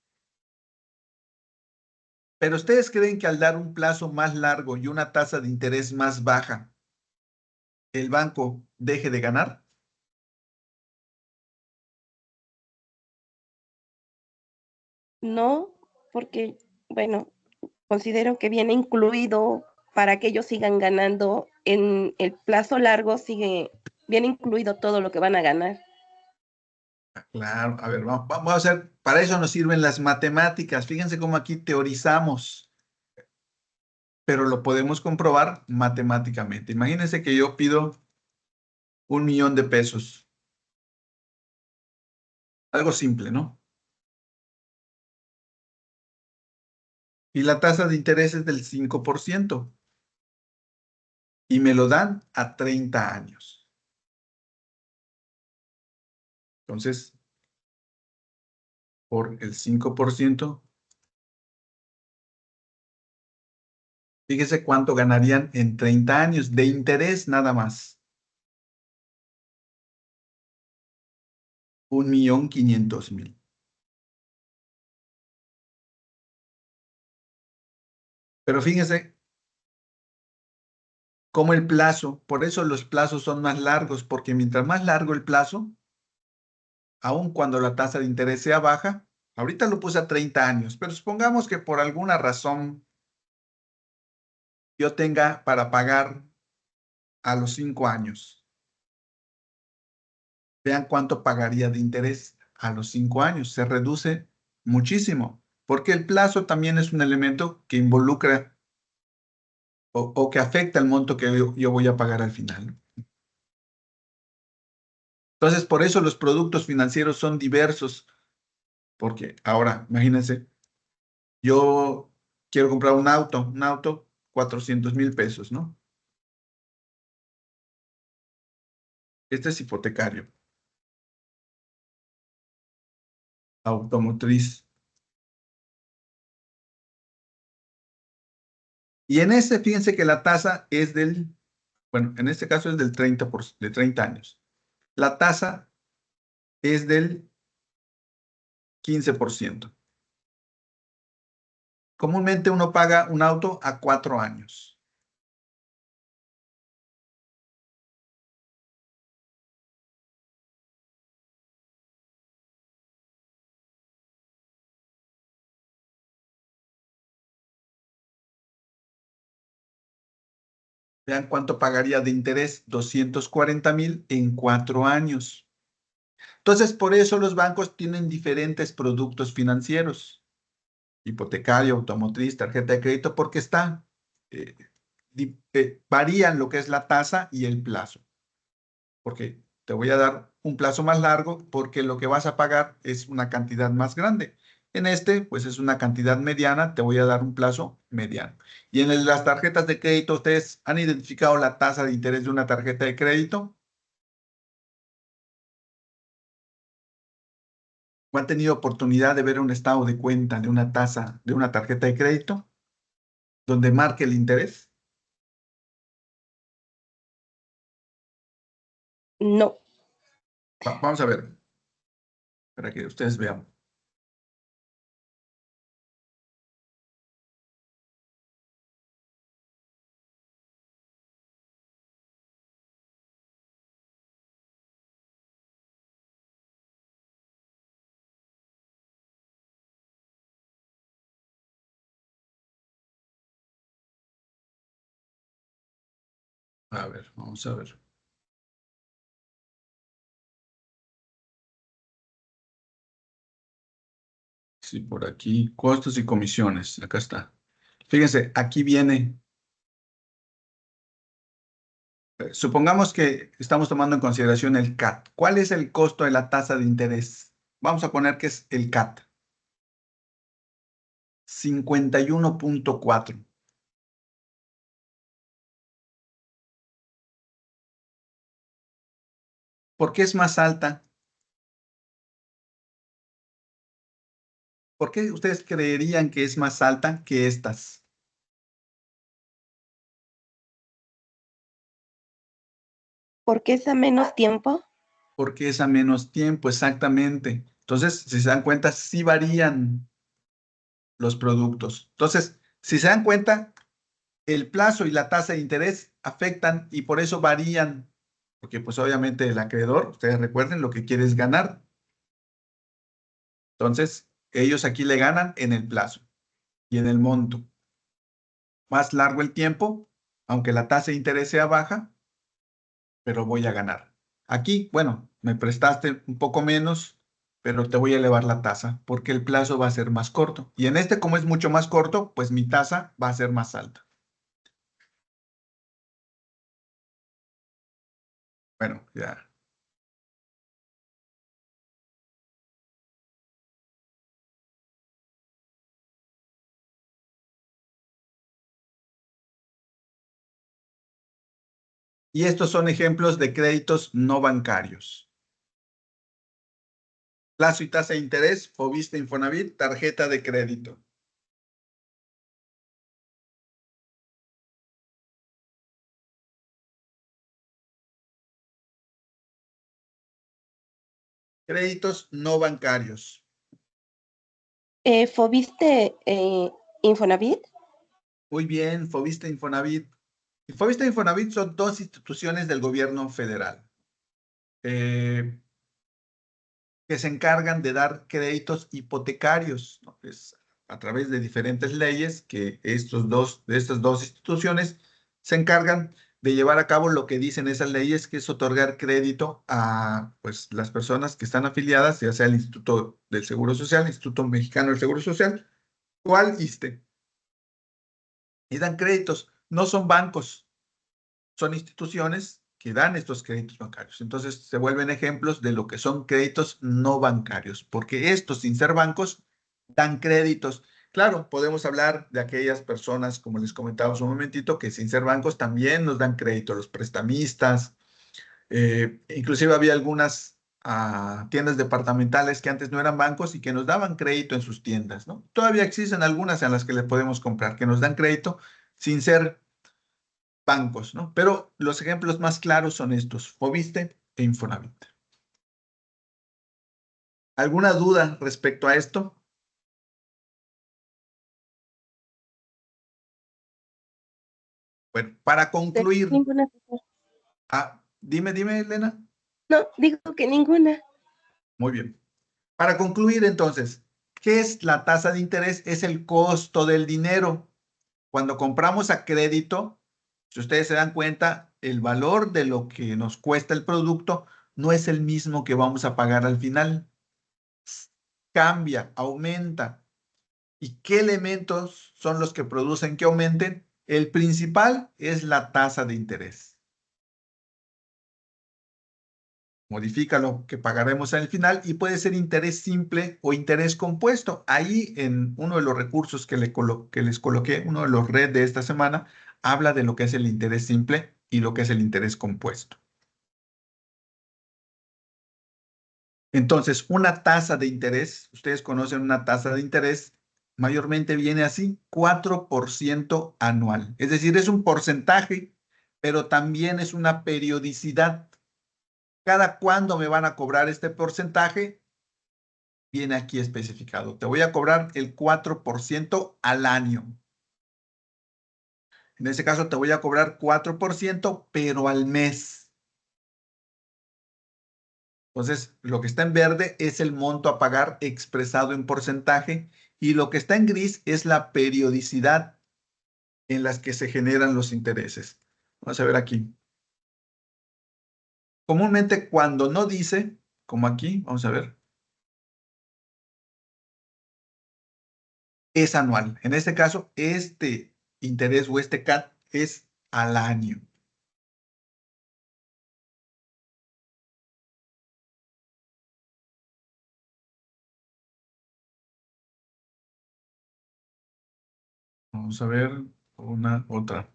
Pero ¿ustedes creen que al dar un plazo más largo y una tasa de interés más baja, el banco deje de ganar? No, porque, bueno, considero que viene incluido para que ellos sigan ganando en el plazo largo, viene incluido todo lo que van a ganar. Claro, a ver, vamos a hacer, para eso nos sirven las matemáticas. Fíjense cómo aquí teorizamos, pero lo podemos comprobar matemáticamente. Imagínense que yo pido 1,000,000 de pesos. Algo simple, ¿no? Y la tasa de interés es del 5% y me lo dan a 30 años. Entonces, por el 5%, fíjese cuánto ganarían en 30 años de interés nada más. 1,500,000. Pero fíjese cómo el plazo, por eso los plazos son más largos, porque mientras más largo el plazo, aun cuando la tasa de interés sea baja, ahorita lo puse a 30 años, pero supongamos que por alguna razón yo tenga para pagar a los 5 años. Vean cuánto pagaría de interés a los 5 años. Se reduce muchísimo, porque el plazo también es un elemento que involucra o que afecta el monto que yo voy a pagar al final. Entonces, por eso los productos financieros son diversos, porque ahora, imagínense, yo quiero comprar un auto, 400,000 pesos, ¿no? Este es hipotecario, automotriz. Y en este, fíjense que la tasa es bueno, en este caso es del 30 años. La tasa es del 15%. Comúnmente uno paga un auto a 4 años. Vean cuánto pagaría de interés: 240,000 en 4 años. Entonces, por eso los bancos tienen diferentes productos financieros: hipotecario, automotriz, tarjeta de crédito, porque varían lo que es la tasa y el plazo. porque te voy a dar un plazo más largo porque lo que vas a pagar es una cantidad más grande. En este, pues es una cantidad mediana, te voy a dar un plazo mediano. Y en las tarjetas de crédito, ¿ustedes han identificado la tasa de interés de una tarjeta de crédito? ¿O han tenido oportunidad de ver un estado de cuenta de una tasa de una tarjeta de crédito donde marque el interés? No. Vamos a ver, para que ustedes vean. A ver, vamos a ver. Sí, por aquí, costos y comisiones. Acá está. Fíjense, aquí viene. Supongamos que estamos tomando en consideración el CAT. ¿Cuál es el costo de la tasa de interés? Vamos a poner que es el CAT. 51.4. ¿Por qué es más alta? ¿Por qué ustedes creerían que es más alta que estas? ¿Por qué es a menos tiempo? Porque es a menos tiempo, exactamente. Entonces, si se dan cuenta, sí varían los productos. Entonces, si se dan cuenta, el plazo y la tasa de interés afectan y por eso varían, porque pues obviamente el acreedor, ustedes recuerden, lo que quiere es ganar. Entonces, ellos aquí le ganan en el plazo y en el monto. Más largo el tiempo, aunque la tasa de interés sea baja, pero voy a ganar. Aquí, bueno, me prestaste un poco menos, pero te voy a elevar la tasa porque el plazo va a ser más corto. Y en este, como es mucho más corto, pues mi tasa va a ser más alta. Bueno, ya. Y estos son ejemplos de créditos no bancarios. Plazo y tasa de interés, Foviste Infonavit, tarjeta de crédito. Créditos no bancarios. ¿Fobiste Infonavit? Muy bien, Foviste Infonavit. Foviste Infonavit son dos instituciones del gobierno federal eh, que se encargan de dar créditos hipotecarios, ¿no? Es a través de diferentes leyes que de estas dos instituciones se encargan de llevar a cabo lo que dicen esas leyes, que es otorgar crédito a pues, las personas que están afiliadas, ya sea el Instituto del Seguro Social, Instituto Mexicano del Seguro Social, o al ISSSTE. Y dan créditos, no son bancos, son instituciones que dan estos créditos bancarios. Entonces se vuelven ejemplos de lo que son créditos no bancarios, porque estos, sin ser bancos, dan créditos. Claro, podemos hablar de aquellas personas, como les comentaba hace un momentito, que sin ser bancos también nos dan crédito, los prestamistas. Inclusive había algunas tiendas departamentales que antes no eran bancos y que nos daban crédito en sus tiendas, ¿no? Todavía existen algunas en las que les podemos comprar, que nos dan crédito sin ser bancos, ¿no? Pero los ejemplos más claros son estos, Foviste e Infonavit. ¿Alguna duda respecto a esto? Bueno, para concluir, Ninguna. dime, Elena. No, digo que ninguna. Muy bien. Para concluir, entonces, ¿qué es la tasa de interés? Es el costo del dinero. Cuando compramos a crédito, si ustedes se dan cuenta, el valor de lo que nos cuesta el producto no es el mismo que vamos a pagar al final. Cambia, aumenta. ¿Y qué elementos son los que producen que aumenten? El principal es la tasa de interés. modifica lo que pagaremos al final y puede ser interés simple o interés compuesto. Ahí en uno de los recursos que les coloqué, uno de los red de esta semana, habla de lo que es el interés simple y lo que es el interés compuesto. Entonces, una tasa de interés, ustedes conocen una tasa de interés, mayormente viene así, 4% anual. Es decir, es un porcentaje, pero también es una periodicidad. ¿Cada cuándo me van a cobrar este porcentaje? Viene aquí especificado. Te voy a cobrar el 4% al año. En ese caso te voy a cobrar 4%, pero al mes. Entonces, lo que está en verde es el monto a pagar expresado en porcentaje y lo que está en gris es la periodicidad en las que se generan los intereses. Vamos a ver aquí. Comúnmente cuando no dice, como aquí, vamos a ver, es anual. En este caso, este interés o este CAT es al año. Vamos a ver una otra.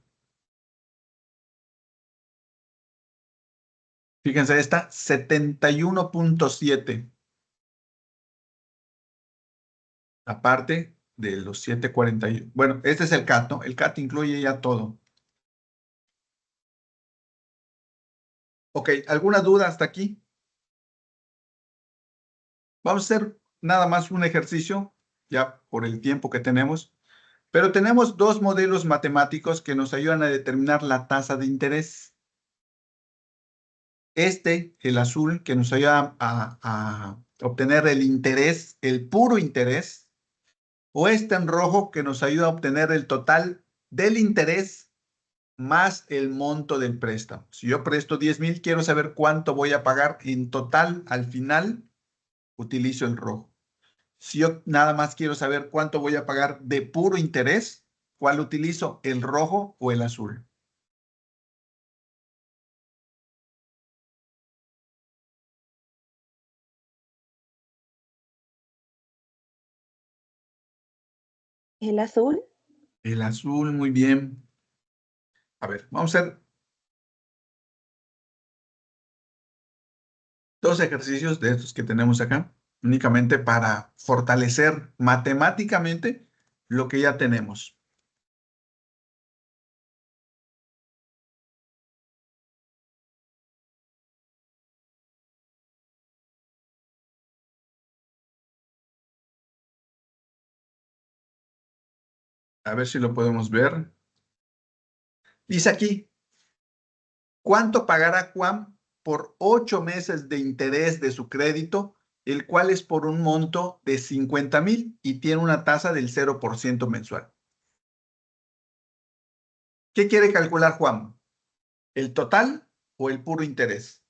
Fíjense, esta 71.7. Aparte de los 741. Bueno, este es el CAT, ¿no? El CAT incluye ya todo. Ok, ¿alguna duda hasta aquí? Vamos a hacer nada más un ejercicio, ya por el tiempo que tenemos, pero tenemos dos modelos matemáticos que nos ayudan a determinar la tasa de interés. Este, el azul, que nos ayuda a obtener el interés, el puro interés, o este en rojo, que nos ayuda a obtener el total del interés más el monto del préstamo. Si yo presto 10,000, quiero saber cuánto voy a pagar en total al final, utilizo el rojo. Si yo nada más quiero saber cuánto voy a pagar de puro interés, ¿cuál utilizo? ¿El rojo o el azul? ¿El azul? El azul, muy bien. A ver, vamos a hacer dos ejercicios de estos que tenemos acá, únicamente para fortalecer matemáticamente lo que ya tenemos. A ver si lo podemos ver. Dice aquí, ¿cuánto pagará Juan por 8 meses de interés de su crédito, el cual es por un monto de 50,000 y tiene una tasa del 0% mensual? ¿Qué quiere calcular Juan? ¿El total o el puro interés?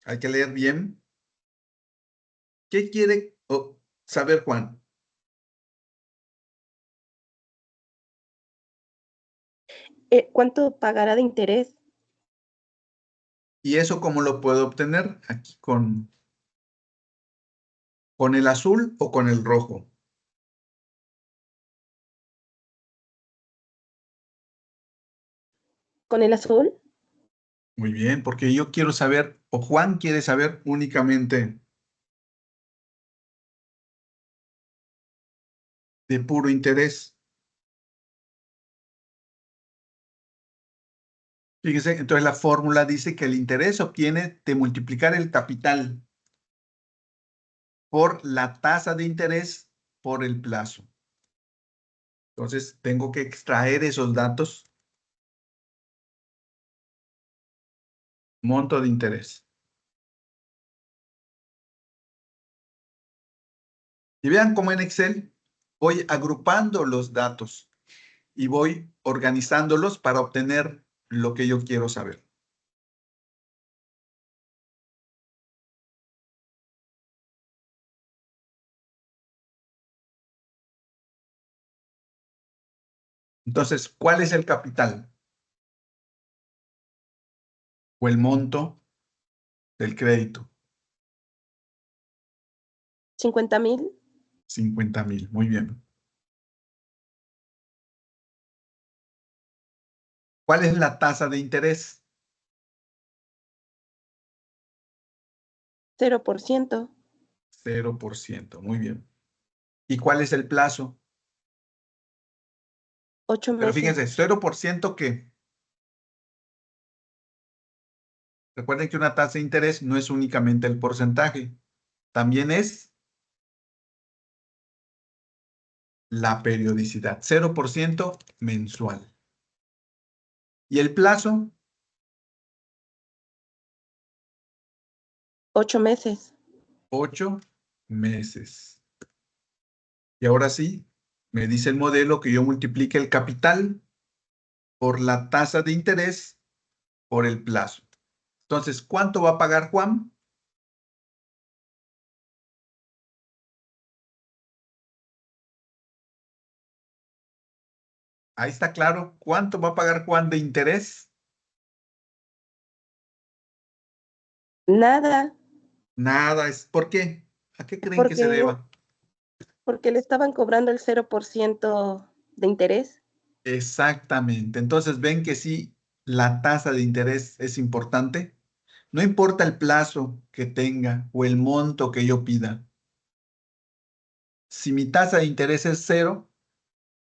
Hay que leer bien. ¿Qué quiere saber Juan? ¿Cuánto pagará de interés? ¿Y eso cómo lo puedo obtener? Aquí con el azul o con el rojo. ¿Con el azul? Muy bien, porque yo quiero saber, o Juan quiere saber únicamente de puro interés. Fíjese, entonces la fórmula dice que el interés se obtiene de multiplicar el capital por la tasa de interés por el plazo. Entonces tengo que extraer esos datos. Monto de interés. Y vean cómo en Excel voy agrupando los datos y voy organizándolos para obtener lo que yo quiero saber. Entonces, ¿cuál es el capital? O el monto del crédito. 50,000. 50,000. Muy bien. ¿Cuál es la tasa de interés? 0%. 0%. Muy bien. ¿Y cuál es el plazo? 8 Pero fíjense, meses. 0% ¿qué? Recuerden que una tasa de interés no es únicamente el porcentaje, también es la periodicidad. 0% mensual. ¿Y el plazo? 8 meses. 8 meses. Y ahora sí, me dice el modelo que yo multiplique el capital por la tasa de interés por el plazo. Entonces, ¿cuánto va a pagar Juan? Ahí está claro. ¿Cuánto va a pagar Juan de interés? Nada, Nada. ¿Por qué? ¿A qué creen que se porque, deba? porque le estaban cobrando el 0% de interés. Exactamente. Entonces, ven que sí, la tasa de interés es importante. No importa el plazo que tenga o el monto que yo pida. Si mi tasa de interés es 0,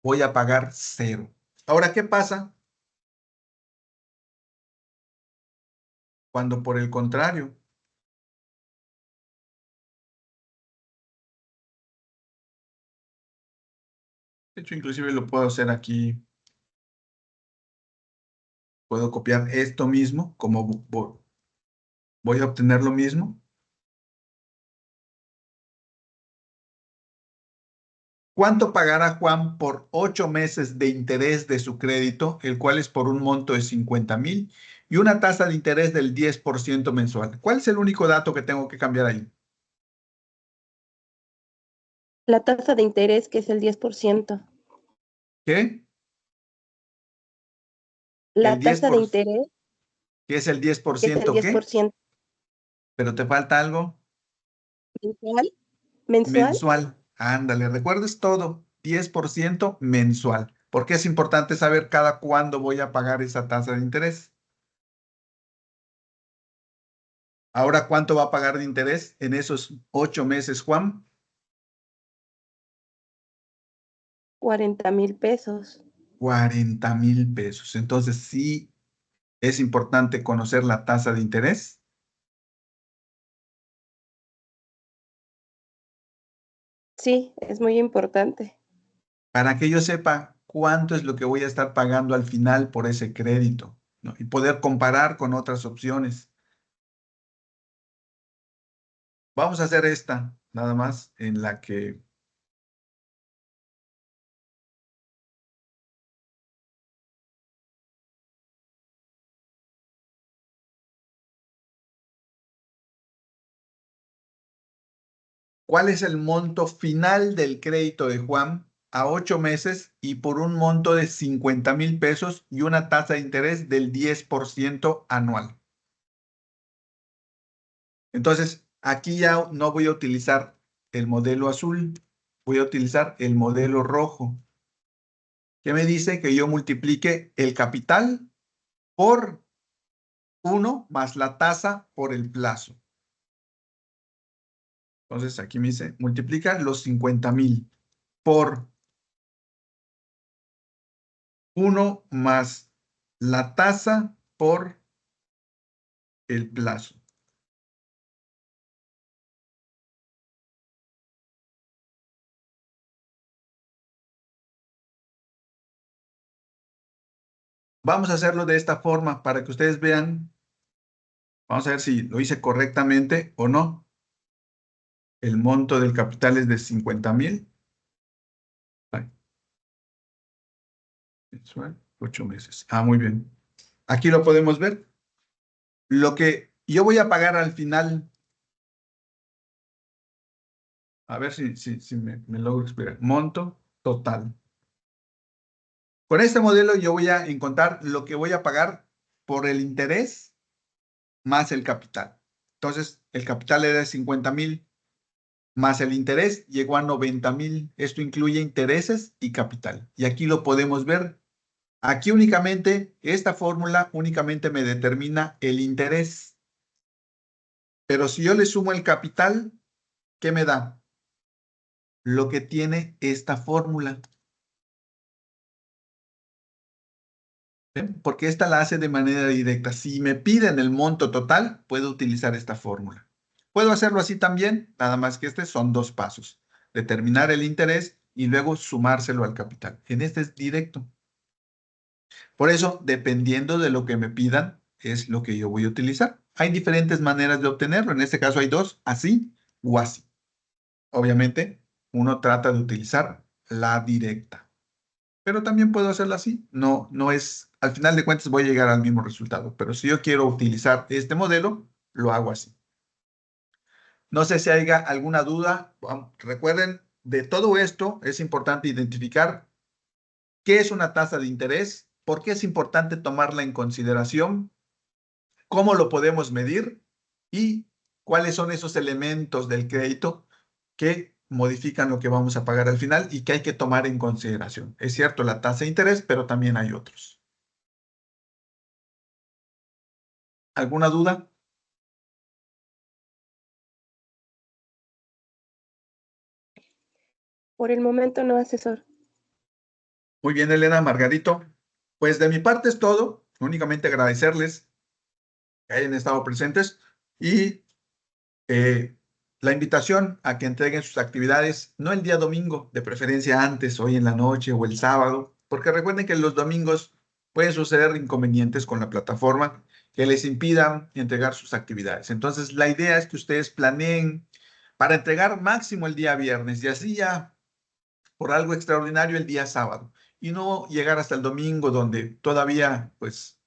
voy a pagar 0. Ahora, ¿qué pasa cuando por el contrario? De hecho, inclusive lo puedo hacer aquí. Puedo copiar esto mismo, como voy a obtener lo mismo. ¿Cuánto pagará Juan por 8 meses de interés de su crédito, el cual es por un monto de 50,000 y una tasa de interés del 10% mensual? ¿Cuál es el único dato que tengo que cambiar ahí? La tasa de interés, que es el 10%. ¿Qué? El La 10 tasa de por, interés, ¿qué es el diez por que es el ciento qué? 10% Pero te falta algo mensual. Mensual, mensual. Ándale, recuerdes todo, 10% mensual. Porque es importante saber cada cuándo voy a pagar esa tasa de interés. Ahora, ¿cuánto va a pagar de interés en esos 8 meses, Juan? 40,000 pesos. 40,000 pesos. Entonces, sí es importante conocer la tasa de interés Sí, es muy importante. para que yo sepa cuánto es lo que voy a estar pagando al final por ese crédito, ¿no? Y poder comparar con otras opciones. Vamos a hacer esta, nada más, en la que ¿cuál es el monto final del crédito de Juan a 8 meses y por un monto de 50,000 pesos y una tasa de interés del 10% anual? Entonces, aquí ya no voy a utilizar el modelo azul, voy a utilizar el modelo rojo, que me dice que yo multiplique el capital por 1 más la tasa por el plazo. Entonces, aquí me dice, multiplica los 50,000 por 1 más la tasa por el plazo. Vamos a hacerlo de esta forma para que ustedes vean. Vamos a ver si lo hice correctamente o no. El monto del capital es de 50,000. Mensual, 8 meses. Ah, muy bien. Aquí lo podemos ver. Lo que yo voy a pagar al final, a ver si me logro explicar. Monto total. Con este modelo yo voy a encontrar lo que voy a pagar por el interés más el capital. Entonces, el capital era de 50,000 más el interés llegó a 90,000. Esto incluye intereses y capital. Y aquí lo podemos ver. Aquí únicamente, esta fórmula únicamente me determina el interés. Pero si yo le sumo el capital, ¿qué me da? Lo que tiene esta fórmula. ¿Ven? Porque esta la hace de manera directa. Si me piden el monto total, puedo utilizar esta fórmula. Puedo hacerlo así también, nada más que este son dos pasos. Determinar el interés y luego sumárselo al capital. En este es directo. Por eso, dependiendo de lo que me pidan, es lo que yo voy a utilizar. Hay diferentes maneras de obtenerlo. En este caso hay dos, así o así. Obviamente, uno trata de utilizar la directa. Pero también puedo hacerlo así. No, no es, al final de cuentas voy a llegar al mismo resultado. Pero si yo quiero utilizar este modelo, lo hago así. No sé si haya alguna duda. Recuerden, de todo esto es importante identificar qué es una tasa de interés, por qué es importante tomarla en consideración, cómo lo podemos medir y cuáles son esos elementos del crédito que modifican lo que vamos a pagar al final y que hay que tomar en consideración. Es cierto, la tasa de interés, pero también hay otros. ¿Alguna duda? Por el momento no, asesor. Muy bien, Elena, Margarito. Pues de mi parte es todo. Únicamente agradecerles que hayan estado presentes y la invitación a que entreguen sus actividades, no el día domingo, de preferencia antes, hoy en la noche o el sábado, porque recuerden que los domingos pueden suceder inconvenientes con la plataforma que les impidan entregar sus actividades. Entonces, la idea es que ustedes planeen para entregar máximo el día viernes y así ya por algo extraordinario el día sábado y no llegar hasta el domingo donde todavía pues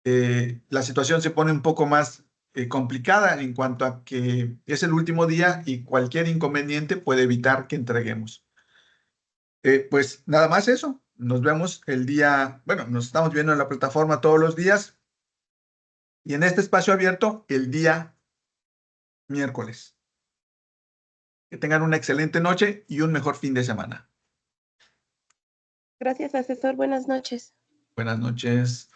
la situación se pone un poco más complicada en cuanto a que es el último día y cualquier inconveniente puede evitar que entreguemos. Pues nada más eso. Nos vemos el día, bueno, nos estamos viendo en la plataforma todos los días y en este espacio abierto el día miércoles. Que tengan una excelente noche y un mejor fin de semana. Gracias, asesor. Buenas noches. Buenas noches.